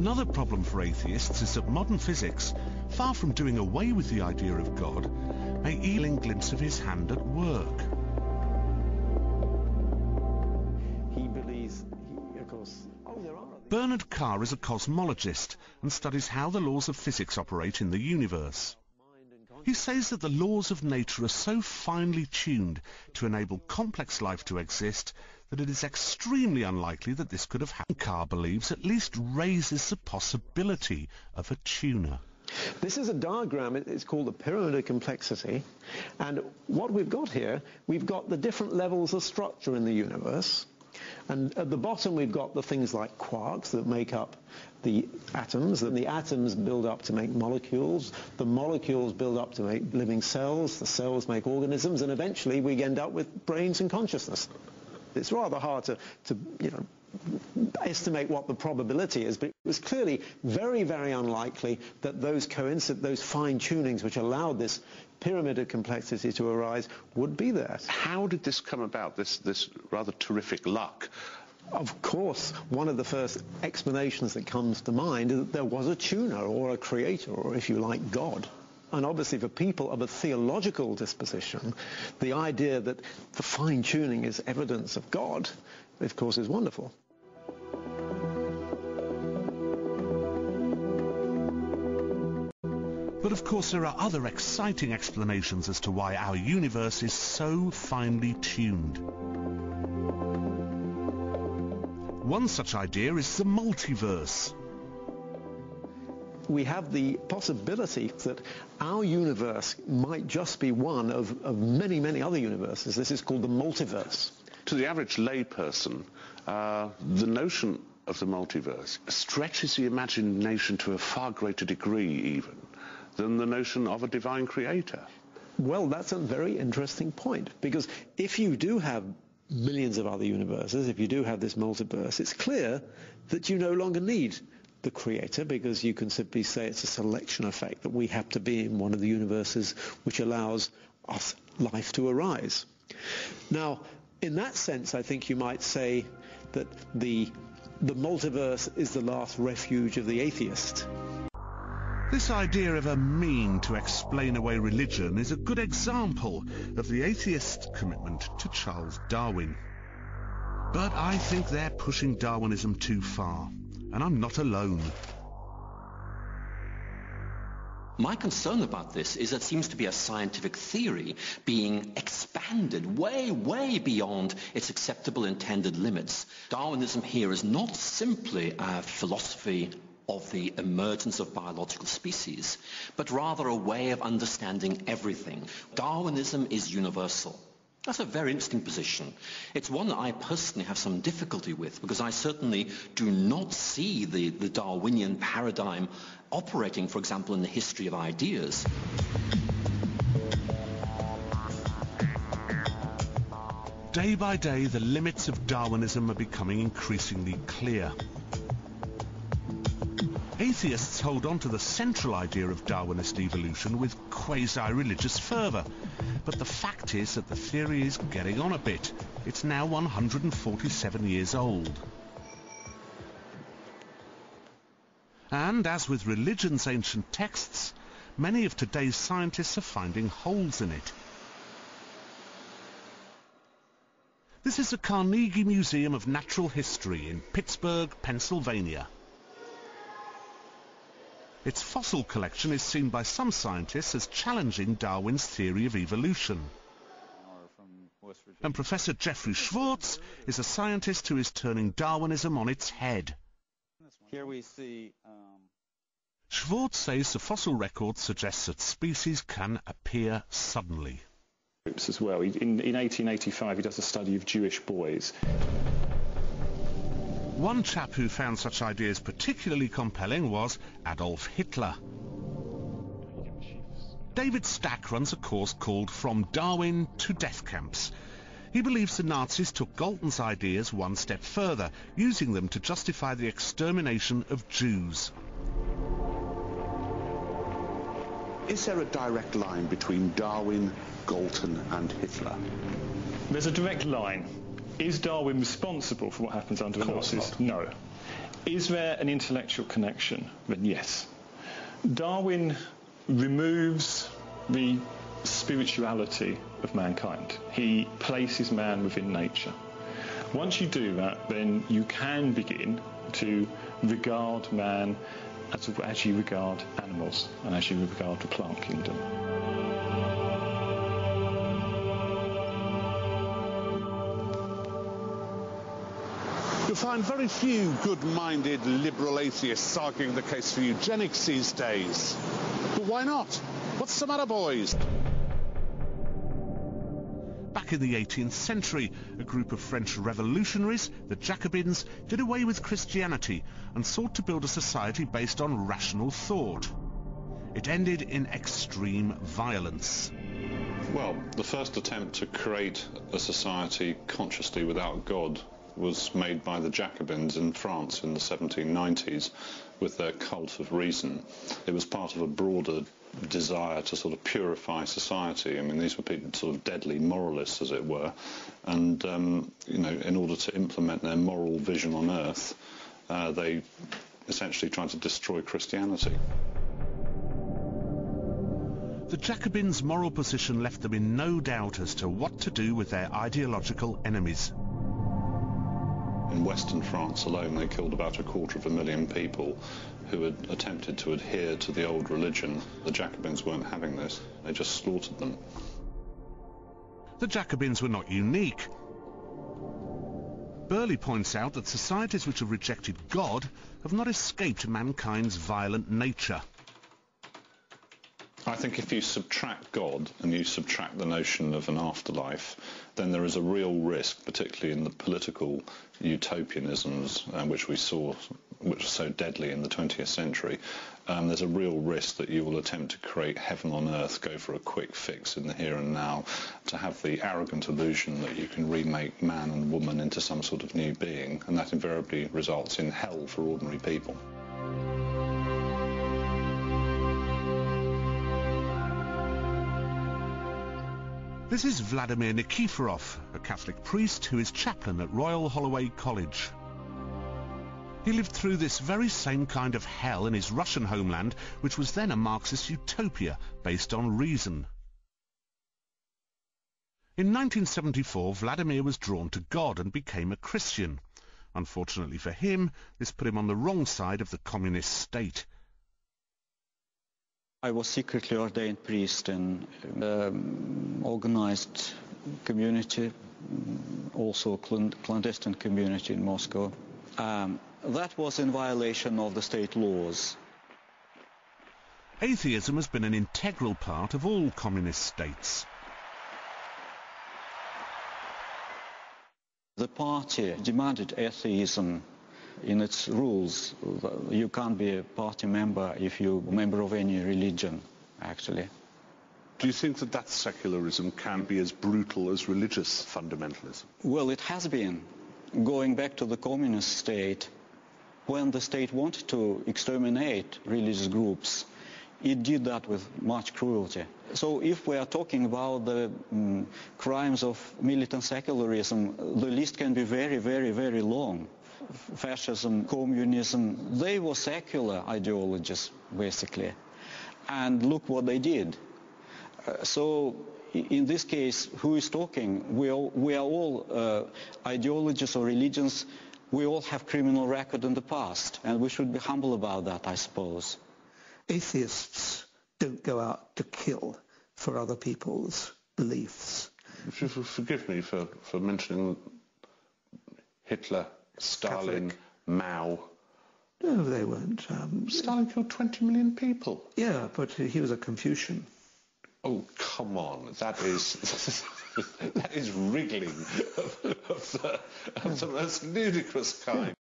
Another problem for atheists is that modern physics, far from doing away with the idea of God, may yield a glimpse of his hand at work. He believes, of course, Bernard Carr is a cosmologist and studies how the laws of physics operate in the universe. He says that the laws of nature are so finely tuned to enable complex life to exist that it is extremely unlikely that this could have happened. Carr believes at least raises the possibility of a tuner. This is a diagram, it's called the pyramid of complexity, and what we've got here, we've got the different levels of structure in the universe, and at the bottom we've got the things like quarks that make up the atoms, and the atoms build up to make molecules, the molecules build up to make living cells, the cells make organisms, and eventually we end up with brains and consciousness. It's rather hard to estimate what the probability is, but it was clearly very, very unlikely that those fine tunings which allowed this pyramid of complexity to arise would be there. How did this come about, this rather terrific luck? Of course, one of the first explanations that comes to mind is that there was a tuner or a creator, or if you like, God. And obviously for people of a theological disposition, the idea that the fine-tuning is evidence of God, of course, is wonderful. But of course there are other exciting explanations as to why our universe is so finely tuned. One such idea is the multiverse. We have the possibility that our universe might just be one of many, many other universes. This is called the multiverse. To the average layperson, the notion of the multiverse stretches the imagination to a far greater degree even than the notion of a divine creator. Well, that's a very interesting point, because if you do have millions of other universes, if you do have this multiverse, it's clear that you no longer need the creator, because you can simply say it's a selection effect that we have to be in one of the universes which allows us life to arise. Now, in that sense, I think you might say that the multiverse is the last refuge of the atheist. This idea of a mean to explain away religion is a good example of the atheist's commitment to Charles Darwin. But I think they're pushing Darwinism too far, and I'm not alone. My concern about this is that it seems to be a scientific theory being expanded way, way beyond its acceptable intended limits. Darwinism here is not simply a philosophy of the emergence of biological species, but rather a way of understanding everything. Darwinism is universal. That's a very interesting position. It's one that I personally have some difficulty with, because I certainly do not see the Darwinian paradigm operating, for example, in the history of ideas. Day by day, the limits of Darwinism are becoming increasingly clear. Atheists hold on to the central idea of Darwinist evolution with quasi-religious fervour, but the fact is that the theory is getting on a bit. It's now 147 years old. And as with religion's ancient texts, many of today's scientists are finding holes in it. This is the Carnegie Museum of Natural History in Pittsburgh, Pennsylvania. Its fossil collection is seen by some scientists as challenging Darwin's theory of evolution. And Professor Jeffrey Schwartz is a scientist who is turning Darwinism on its head. Here we see... Schwartz says the fossil record suggests that species can appear suddenly. As well. In 1885 he does a study of Jewish boys. One chap who found such ideas particularly compelling was Adolf Hitler. David Stack runs a course called From Darwin to Death Camps. He believes the Nazis took Galton's ideas one step further, using them to justify the extermination of Jews. Is there a direct line between Darwin, Galton and Hitler? There's a direct line. Is Darwin responsible for what happens under the Nazis? No. Is there an intellectual connection? Then yes. Darwin removes the spirituality of mankind. He places man within nature. Once you do that, then you can begin to regard man as you regard animals and as you regard the plant kingdom. You'll find very few good-minded liberal atheists arguing the case for eugenics these days. But why not? What's the matter, boys? Back in the 18th century, a group of French revolutionaries, the Jacobins, did away with Christianity and sought to build a society based on rational thought. It ended in extreme violence. Well, the first attempt to create a society consciously without God was made by the Jacobins in France in the 1790s with their cult of reason. It was part of a broader desire to sort of purify society. I mean, these were people, sort of deadly moralists, as it were, and you know, in order to implement their moral vision on earth, they essentially tried to destroy Christianity. The Jacobins' moral position left them in no doubt as to what to do with their ideological enemies. In Western France alone, they killed about 250,000 people who had attempted to adhere to the old religion. The Jacobins weren't having this. They just slaughtered them. The Jacobins were not unique. Burley points out that societies which have rejected God have not escaped mankind's violent nature. I think if you subtract God and you subtract the notion of an afterlife, then there is a real risk, particularly in the political utopianisms which we saw, which are so deadly in the 20th century. There's a real risk that you will attempt to create heaven on earth, go for a quick fix in the here and now, to have the arrogant illusion that you can remake man and woman into some sort of new being, and that invariably results in hell for ordinary people. This is Vladimir Nikiforov, a Catholic priest who is chaplain at Royal Holloway College. He lived through this very same kind of hell in his Russian homeland, which was then a Marxist utopia based on reason. In 1974, Vladimir was drawn to God and became a Christian. Unfortunately for him, this put him on the wrong side of the communist state. I was secretly ordained priest in organized community, also a clandestine community in Moscow. That was in violation of the state laws. Atheism has been an integral part of all communist states. The party demanded atheism in its rules. You can't be a party member if you're a member of any religion, actually. Do you think that secularism can be as brutal as religious fundamentalism? Well, it has been. Going back to the communist state, when the state wanted to exterminate religious groups, it did that with much cruelty. So if we are talking about the crimes of militant secularism, the list can be very, very, very long. Fascism, communism, they were secular ideologies, basically. And look what they did. So in this case, who is talking? We are all ideologies or religions. We all have criminal record in the past, and we should be humble about that, I suppose. Atheists don't go out to kill for other people's beliefs. Forgive me for mentioning Hitler, Stalin, Catholic. Mao. No, they weren't. Stalin killed 20 million people. Yeah, but he was a Confucian. Oh, come on. That is that is wriggling of the most ludicrous kind.